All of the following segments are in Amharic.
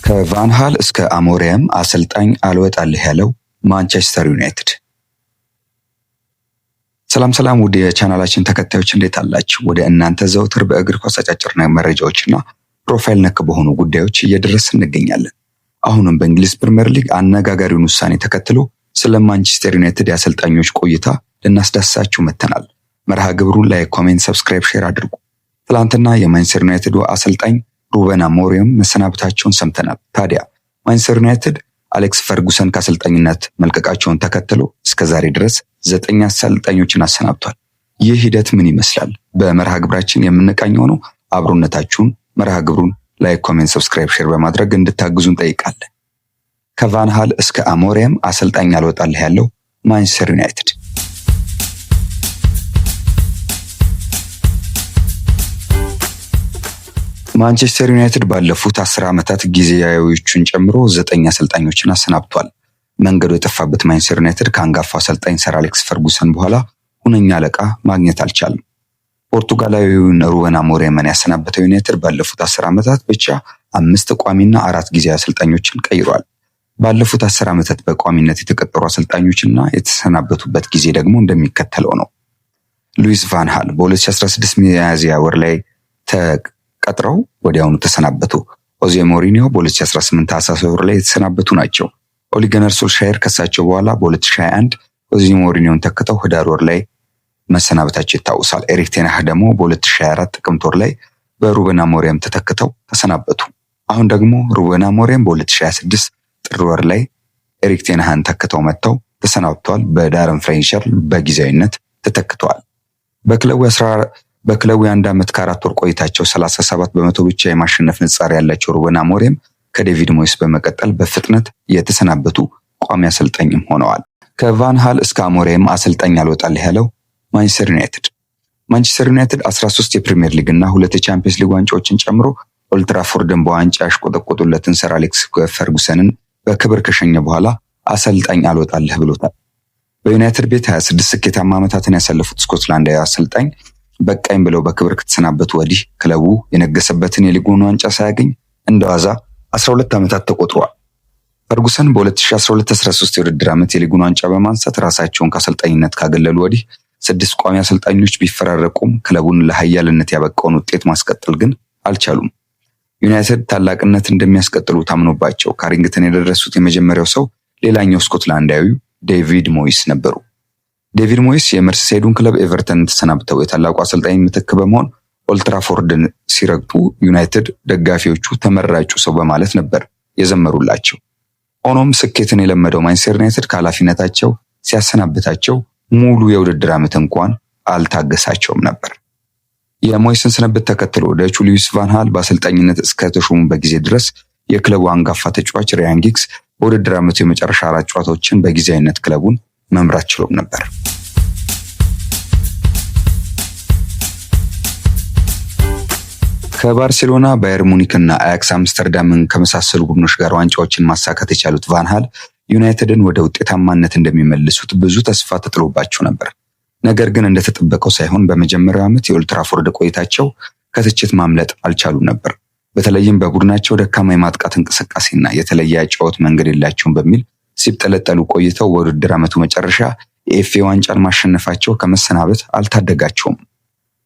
ከቫን ሃል እስከ አሞሪየም አሰልጣኝ አልወጣልህ ያለው ማንቸስተር ዩናይትድ። ሰላም ውድ የቻናላችን ተከታዮች እንዴት አላችሁ? ወደ እናንተ ዘውትር በእግር ኳስ አጫጭር መረጃዎችና ፕሮፋይል ነክ በሆኑ ጉዳዮች እየደረስን እንገኛለን። አሁንም በእንግሊዝ ፕሪሚየር ሊግ አነጋጋሪውን ውሳኔ ተከትሎ ስለ ማንቸስተር ዩናይትድ የአሰልጣኞች ቆይታ ልናስዳስሳችሁ መጥተናል። መርሃ ግብሩን ላይክ፣ ኮሜንት፣ ሰብስክራይብ፣ ሼር አድርጉ። ትላንትና የማንቸስተር ዩናይትድ አሰልጣኝ ሩበን አሞሪየም መሰናበታቸውን ሰምተናል። ታዲያ ማንቸስተር ዩናይትድ አሌክስ ፈርጉሰን ከአሰልጣኝነት መልቀቃቸውን ተከትሎ እስከዛሬ ድረስ 9 አሰልጣኞችን አሰናብቷል። ይህ ሂደት ምን ይመስላል? በመርሃ ግብራችን የምንቃኘው ነው። አብሮነታችሁን መርሃ ግብሩን ላይክ፣ ኮሜንት፣ ሰብስክራይብ፣ ሼር በማድረግ እንድታግዙን ጠይቃለን። ከቫን ሃል እስከ አሞሪየም አሰልጣኝ አልወጣልህ ያለው ማንቸስተር ዩናይትድ። ማንቸስተር ዩናይትድ ባለፉት 10 ዓመታት ጊዜያዊዎቹን ጨምሮ 9 አሰልጣኞችን አሰናብቷል። መንገዱ የጠፋበት ማንቸስተር ዩናይትድ ከአንጋፋው አሰልጣኝ ሰር አሌክስ ፈርጉሰን በኋላ ሁነኛ አለቃ ማግኘት አልቻለም። ፖርቱጋላዊውን ሩበን አሞሪየምን ያሰናበተው ዩናይትድ ባለፉት 10 ዓመታት ብቻ 5 ቋሚና 4 ጊዜያዊ አሰልጣኞችን ቀይሯል። ባለፉት 10 ዓመታት በቋሚነት የተቀጠሩ አሰልጣኞችና የተሰናበቱበት ጊዜ ደግሞ እንደሚከተለው ነው። ሉዊስ ቫን ሃል በ2016 ሚያዝያ ወር ላይ ቀጥረው ወዲያውኑ ተሰናበቱ። ሆዜ ሞሪኒዮ በ2018 ታህሳስ ወር ላይ የተሰናበቱ ናቸው። ኦሊ ጉናር ሶልሻየር ከሳቸው በኋላ በ2021 ሆዜ ሞሪኒዮን ተክተው ህዳር ወር ላይ መሰናበታቸው ይታወሳል። ኤሪክ ቴን ሃግ ደግሞ በ2024 ጥቅምት ወር ላይ በሩበን አሞሪየም ተተክተው ተሰናበቱ። አሁን ደግሞ ሩበን አሞሪየም በ2026 ጥር ወር ላይ ኤሪክ ቴን ሃግን ተክተው መጥተው ተሰናብተዋል። በዳረን ፍሬንቸር በጊዜያዊነት ተተክተዋል። በክለቡ የ1 ዓመት ከ4 ወር ቆይታቸው 37 በመቶ ብቻ የማሸነፍ ንጻሬ ያላቸው ሩበን አሞሪየም ከዴቪድ ሞይስ በመቀጠል በፍጥነት የተሰናበቱ ቋሚ አሰልጣኝም ሆነዋል። ከቫን ሃል እስከ አሞሪየም አሰልጣኝ አልወጣልህ ያለው ማንቸስተር ዩናይትድ 13 የፕሪሚየር ሊግ እና 2 የቻምፒየንስ ሊግ ዋንጫዎችን ጨምሮ ኦልድ ትራፎርድን በዋንጫ ያሽቆጠቆጡለትን ሰር አሌክስ ፈርጉሰንን በክብር ከሸኘ በኋላ አሰልጣኝ አልወጣልህ ብሎታል። በዩናይትድ ቤት 26 ስኬታማ ዓመታትን ያሳለፉት ስኮትላንዳዊ አሰልጣኝ በቃኝ ብለው በክብር ከተሰናበቱ ወዲህ ክለቡ የነገሰበትን የሊጉን ዋንጫ ሳያገኝ እንደዋዛ 12 ዓመታት ተቆጥሯል። ፈርጉሰን በ2012-13 የውድድር ዓመት የሊጉን ዋንጫ በማንሳት ራሳቸውን ከአሰልጣኝነት ካገለሉ ወዲህ 6 ቋሚ አሰልጣኞች ቢፈራረቁም ክለቡን ለኃያልነት ያበቃውን ውጤት ማስቀጠል ግን አልቻሉም። ዩናይትድ ታላቅነት እንደሚያስቀጥሉ ታምኖባቸው ካሪንግተን የደረሱት የመጀመሪያው ሰው ሌላኛው ስኮትላንዳዊው ዴቪድ ሞይስ ነበሩ። ዴቪድ ሞይስ የመርሲሳይዱን ክለብ ኤቨርተን ተሰናብተው የታላቁ አሰልጣኝ ምትክ በመሆን ኦልድ ትራፎርድን ሲረግጡ ዩናይትድ ደጋፊዎቹ ተመራጩ ሰው በማለት ነበር የዘመሩላቸው። ሆኖም ስኬትን የለመደው ማንቸስተር ዩናይትድ ከኃላፊነታቸው ሲያሰናብታቸው ሙሉ የውድድር ዓመት እንኳን አልታገሳቸውም ነበር። የሞይስን ስንብት ተከትሎ ደቹ ሉዊስ ቫን ሃል በአሰልጣኝነት እስከ ተሾሙበት ጊዜ ድረስ የክለቡ አንጋፋ ተጫዋች ራያን ጊግስ በውድድር ዓመቱ የመጨረሻ 4 ጨዋታዎችን በጊዜያዊነት ክለቡን መምራት ችሎም ነበር። ከባርሴሎና፣ ባየር ሙኒክ እና አያክስ አምስተርዳምን ከመሳሰሉ ቡድኖች ጋር ዋንጫዎችን ማሳካት የቻሉት ቫን ሃል ዩናይትድን ወደ ውጤታማነት እንደሚመልሱት ብዙ ተስፋ ተጥሎባቸው ነበር። ነገር ግን እንደተጠበቀው ሳይሆን በመጀመሪያው ዓመት የኦልድ ትራፎርድ ቆይታቸው ከትችት ማምለጥ አልቻሉም ነበር። በተለይም በቡድናቸው ደካማ የማጥቃት እንቅስቃሴና የተለየ አጨዋወት መንገድ የላቸውም በሚል ሲጠለጠሉ ቆይተው በውድድር ዓመቱ መጨረሻ የኤፍኤ ዋንጫን ማሸነፋቸው ከመሰናበት አልታደጋቸውም።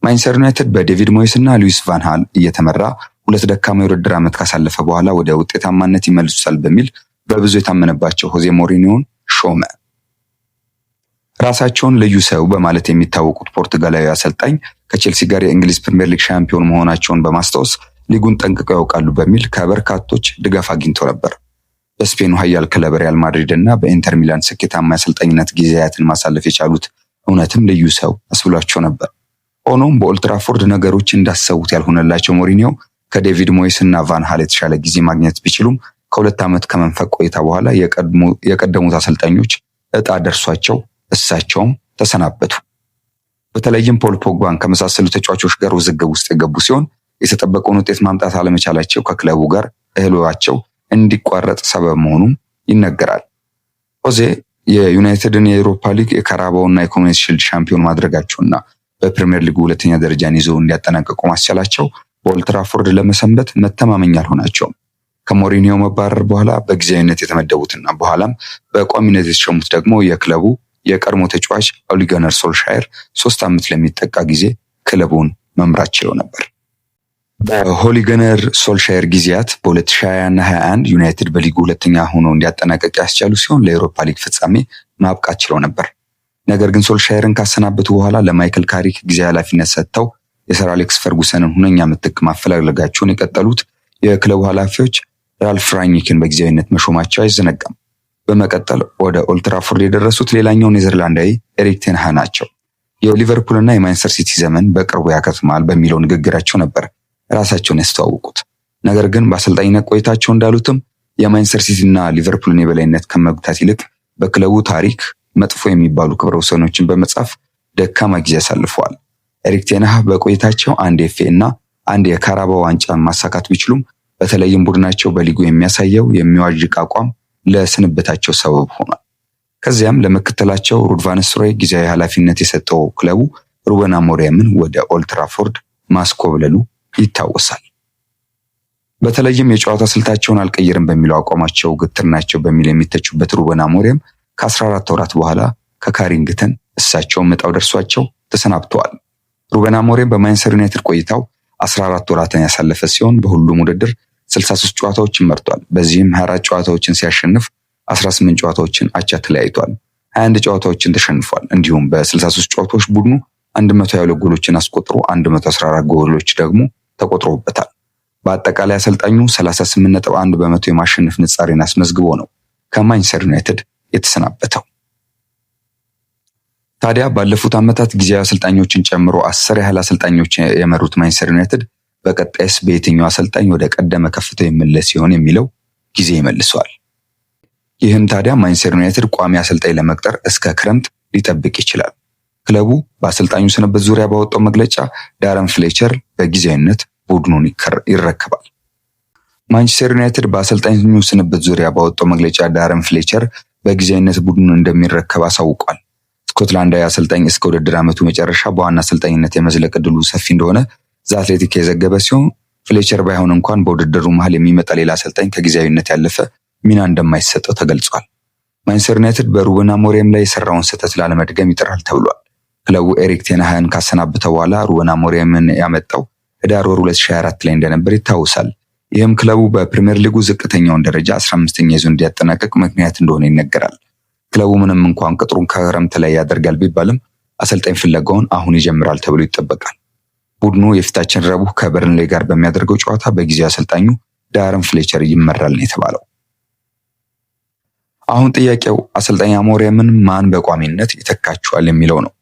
ማንቸስተር ዩናይትድ በዴቪድ ሞይስ እና ሉዊስ ቫን ሃል እየተመራ 2 ደካማ የውድድር ዓመት ካሳለፈ በኋላ ወደ ውጤታማነት ይመልሱታል በሚል በብዙ የታመነባቸው ሆዜ ሞሪኒዮን ሾመ። ራሳቸውን ልዩ ሰው በማለት የሚታወቁት ፖርቱጋላዊ አሰልጣኝ ከቼልሲ ጋር የእንግሊዝ ፕሪሚየር ሊግ ሻምፒዮን መሆናቸውን በማስታወስ ሊጉን ጠንቅቀው ያውቃሉ በሚል ከበርካቶች ድጋፍ አግኝተው ነበር። በስፔኑ ኃያል ክለብ ሪያል ማድሪድ እና በኢንተር ሚላን ስኬታማ የአሰልጣኝነት ጊዜያትን ማሳለፍ የቻሉት እውነትም ልዩ ሰው አስብሏቸው ነበር። ሆኖም በኦልድ ትራፎርድ ነገሮች እንዳሰቡት ያልሆነላቸው ሞሪኒዮ ከዴቪድ ሞይስ እና ቫን ሃል የተሻለ ጊዜ ማግኘት ቢችሉም ከ2 ዓመት ከመንፈቅ ቆይታ በኋላ የቀደሙት አሰልጣኞች እጣ ደርሷቸው እሳቸውም ተሰናበቱ። በተለይም ፖል ፖግባን ከመሳሰሉ ተጫዋቾች ጋር ውዝግብ ውስጥ የገቡ ሲሆን የተጠበቀውን ውጤት ማምጣት አለመቻላቸው ከክለቡ ጋር እህሏቸው እንዲቋረጥ ሰበብ መሆኑም ይነገራል። ሆዜ የዩናይትድን የአውሮፓ ሊግ፣ የካራባውና የኮሚኒቲ ሺልድ ሻምፒዮን ማድረጋቸውና በፕሪሚየር ሊጉ 2ኛ ደረጃን ይዘው እንዲያጠናቀቁ ማስቻላቸው በኦልድ ትራፎርድ ለመሰንበት መተማመኛ አልሆናቸውም። ከሞሪኒዮ መባረር በኋላ በጊዜያዊነት የተመደቡትና በኋላም በቋሚነት የተሾሙት ደግሞ የክለቡ የቀድሞ ተጫዋች ኦሊ ጉናር ሶልሻየር 3 ዓመት ለሚጠጋ ጊዜ ክለቡን መምራት ችለው ነበር። በኦሊ ጉናር ሶልሻየር ጊዜያት በ2020 እና 21 ዩናይትድ በሊጉ ሁለተኛ ሆኖ እንዲያጠናቀቅ ያስቻሉ ሲሆን ለኤሮፓ ሊግ ፍጻሜ ማብቃት ችለው ነበር። ነገር ግን ሶልሻየርን ካሰናበቱ በኋላ ለማይክል ካሪክ ጊዜያዊ ኃላፊነት ሰጥተው የሰር አሌክስ ፈርጉሰንን ሁነኛ ምትክ ማፈላለጋቸውን የቀጠሉት የክለቡ ኃላፊዎች ራልፍ ራኒክን በጊዜያዊነት መሾማቸው አይዘነጋም። በመቀጠል ወደ ኦልድ ትራፎርድ የደረሱት ሌላኛው ኔዘርላንዳዊ ኤሪክ ቴን ሃግ ናቸው። የሊቨርፑልና የማንቸስተር ሲቲ ዘመን በቅርቡ ያከትማል በሚለው ንግግራቸው ነበር ራሳቸውን ያስተዋወቁት። ነገር ግን በአሰልጣኝነት ቆይታቸው እንዳሉትም የማንቸስተር ሲቲና ሊቨርፑልን የበላይነት ከመግታት ይልቅ በክለቡ ታሪክ መጥፎ የሚባሉ ክብረ ወሰኖችን በመጻፍ ደካማ ጊዜ አሳልፈዋል። ኤሪክ ቴን ሃግ በቆይታቸው አንድ ኤፍኤ እና አንድ የካራባኦ ዋንጫ ማሳካት ቢችሉም በተለይም ቡድናቸው በሊጉ የሚያሳየው የሚዋዥቅ አቋም ለስንብታቸው ሰበብ ሆኗል። ከዚያም ለምክትላቸው ሩድ ቫን ኒስተልሮይ ጊዜያዊ ኃላፊነት የሰጠው ክለቡ ሩበን አሞሪምን ወደ ኦልድ ትራፎርድ ማስኮብለሉ ይታወሳል። በተለይም የጨዋታ ስልታቸውን አልቀየርም በሚለው አቋማቸው ግትር ናቸው በሚል የሚተቹበት ሩበን አሞሪም ከ14 ወራት በኋላ ከካሪንግተን እሳቸውን ዕጣው ደርሷቸው ተሰናብተዋል። ሩበን አሞሪም በማንቸስተር ዩናይትድ ቆይታው 14 ወራትን ያሳለፈ ሲሆን በሁሉም ውድድር 63 ጨዋታዎችን መርቷል። በዚህም 24 ጨዋታዎችን ሲያሸንፍ 18 ጨዋታዎችን አቻ ተለያይቷል። 21 ጨዋታዎችን ተሸንፏል። እንዲሁም በ63 ጨዋታዎች ቡድኑ 122 ጎሎችን አስቆጥሮ 114 ጎሎች ደግሞ ተቆጥሮበታል። በአጠቃላይ አሰልጣኙ 38.1 በመቶ የማሸነፍ ንጻሬን አስመዝግቦ ነው ከማንቸስተር ዩናይትድ የተሰናበተው። ታዲያ ባለፉት ዓመታት ጊዜያዊ አሰልጣኞችን ጨምሮ 10 ያህል አሰልጣኞች የመሩት ማንቸስተር ዩናይትድ በቀጣይስ በየትኛው አሰልጣኝ ወደ ቀደመ ከፍታው ይመለስ ሲሆን የሚለው ጊዜ ይመልሰዋል። ይህም ታዲያ ማንቸስተር ዩናይትድ ቋሚ አሰልጣኝ ለመቅጠር እስከ ክረምት ሊጠብቅ ይችላል። ክለቡ በአሰልጣኙ ስንብት ዙሪያ ባወጣው መግለጫ ዳረን ፍሌቸር በጊዜያዊነት ቡድኑን ይረከባል። ማንቸስተር ዩናይትድ በአሰልጣኙ ስንብት ዙሪያ ባወጣው መግለጫ ዳረን ፍሌቸር በጊዜያዊነት ቡድኑን እንደሚረከብ አሳውቋል። ስኮትላንዳዊ አሰልጣኝ እስከ ውድድር ዓመቱ መጨረሻ በዋና አሰልጣኝነት የመዝለቅ ዕድሉ ሰፊ እንደሆነ ዘ አትሌቲክ የዘገበ ሲሆን ፍሌቸር ባይሆን እንኳን በውድድሩ መሃል የሚመጣ ሌላ አሰልጣኝ ከጊዜያዊነት ያለፈ ሚና እንደማይሰጠው ተገልጿል። ማንቸስተር ዩናይትድ በሩበን አሞሪም ላይ የሰራውን ስህተት ላለመድገም ይጥራል ተብሏል። ክለቡ ኤሪክ ቴን ሃግን ካሰናበተ በኋላ ሩበን አሞሪምን ያመጣው ህዳር ወር 2024 ላይ እንደነበር ይታወሳል። ይህም ክለቡ በፕሪሚየር ሊጉ ዝቅተኛውን ደረጃ 15ኛ ይዞ እንዲያጠናቀቅ ምክንያት እንደሆነ ይነገራል። ክለቡ ምንም እንኳን ቅጥሩን ከክረምት ላይ ያደርጋል ቢባልም አሰልጣኝ ፍለጋውን አሁን ይጀምራል ተብሎ ይጠበቃል። ቡድኑ የፊታችን ረቡዕ ከበርንሌይ ጋር በሚያደርገው ጨዋታ በጊዜያዊ አሰልጣኙ ዳረን ፍሌቸር ይመራል ነው የተባለው። አሁን ጥያቄው አሰልጣኝ አሞሪምን ማን በቋሚነት ይተካቸዋል የሚለው ነው።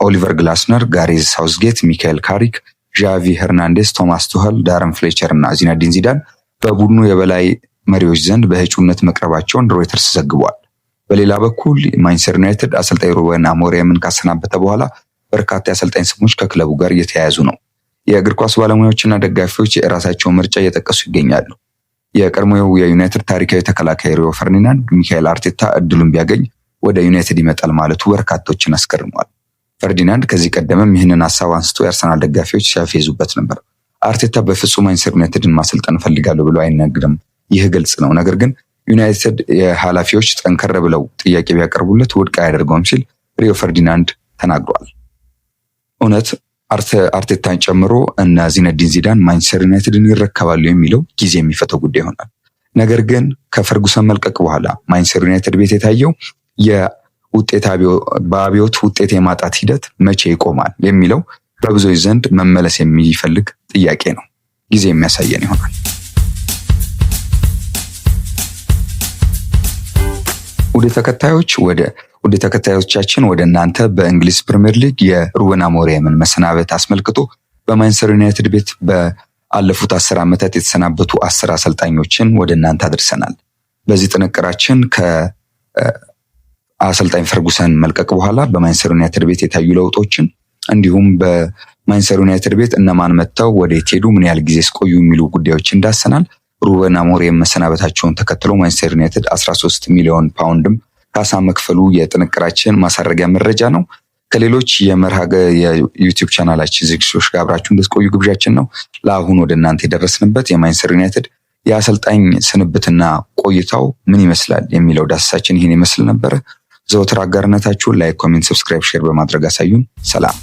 ኦሊቨር ግላስነር፣ ጋሬዝ ሳውዝጌት፣ ሚካኤል ካሪክ፣ ዣቪ ሄርናንዴስ፣ ቶማስ ቱኸል፣ ዳረን ፍሌቸር እና ዚነዲን ዚዳን በቡድኑ የበላይ መሪዎች ዘንድ በእጩነት መቅረባቸውን ሮይተርስ ዘግቧል። በሌላ በኩል ማንቸስተር ዩናይትድ አሰልጣኝ ሩበን አሞሪምን ካሰናበተ በኋላ በርካታ የአሰልጣኝ ስሞች ከክለቡ ጋር እየተያያዙ ነው። የእግር ኳስ ባለሙያዎችና ደጋፊዎች የራሳቸውን ምርጫ እየጠቀሱ ይገኛሉ። የቀድሞው የዩናይትድ ታሪካዊ ተከላካይ ሪዮ ፈርዲናንድ ሚካኤል አርቴታ እድሉን ቢያገኝ ወደ ዩናይትድ ይመጣል ማለቱ በርካቶችን አስገርሟል። ፈርዲናንድ ከዚህ ቀደምም ይህንን ሀሳብ አንስቶ የአርሰናል ደጋፊዎች ሲያፌዙበት ነበር። አርቴታ በፍጹም ማንቸስተር ዩናይትድን ማሰልጠን እፈልጋለሁ ብሎ አይነግርም፣ ይህ ግልጽ ነው። ነገር ግን ዩናይትድ የኃላፊዎች ጠንከር ብለው ጥያቄ ቢያቀርቡለት ውድቅ አያደርገውም ሲል ሪዮ ፈርዲናንድ ተናግሯል። እውነት አርቴታን ጨምሮ እና ዚነዲን ዚዳን ማንቸስተር ዩናይትድን ይረከባሉ የሚለው ጊዜ የሚፈተው ጉዳይ ይሆናል። ነገር ግን ከፈርጉሰን መልቀቅ በኋላ ማንቸስተር ዩናይትድ ቤት የታየው በአብዮት ውጤት የማጣት ሂደት መቼ ይቆማል የሚለው በብዙዎች ዘንድ መመለስ የሚፈልግ ጥያቄ ነው። ጊዜ የሚያሳየን ይሆናል። ወደ ተከታዮቻችን ወደ እናንተ በእንግሊዝ ፕሪሚየር ሊግ የሩበን አሞሪምን መሰናበት አስመልክቶ በማንቸስተር ዩናይትድ ቤት በአለፉት 10 ዓመታት የተሰናበቱ 10 አሰልጣኞችን ወደ እናንተ አድርሰናል። በዚህ ጥንቅራችን ከአሰልጣኝ ፈርጉሰን መልቀቅ በኋላ በማንቸስተር ዩናይትድ ቤት የታዩ ለውጦችን እንዲሁም በማንቸስተር ዩናይትድ ቤት እነማን መጥተው ወዴት ሄዱ፣ ምን ያህል ጊዜ ቆዩ የሚሉ ጉዳዮችን ዳሰናል። ሩበን አሞሪም መሰናበታቸውን ተከትሎ ማንቸስተር ዩናይትድ 13 ሚሊዮን ፓውንድም ካሳ መክፈሉ የጥንቅራችን ማሳረጊያ መረጃ ነው። ከሌሎች የዩቲዩብ ቻናላችን ዝግጅቶች ጋር አብራችሁ እንድትቆዩ ግብዣችን ነው። ለአሁን ወደ እናንተ የደረስንበት የማንቸስተር ዩናይትድ የአሰልጣኝ ስንብትና ቆይታው ምን ይመስላል የሚለው ዳሰሳችን ይህን ይመስል ነበር። ዘወትር አጋርነታችሁን ላይክ፣ ኮሜንት፣ ሰብስክራይብ፣ ሼር በማድረግ አሳዩን። ሰላም።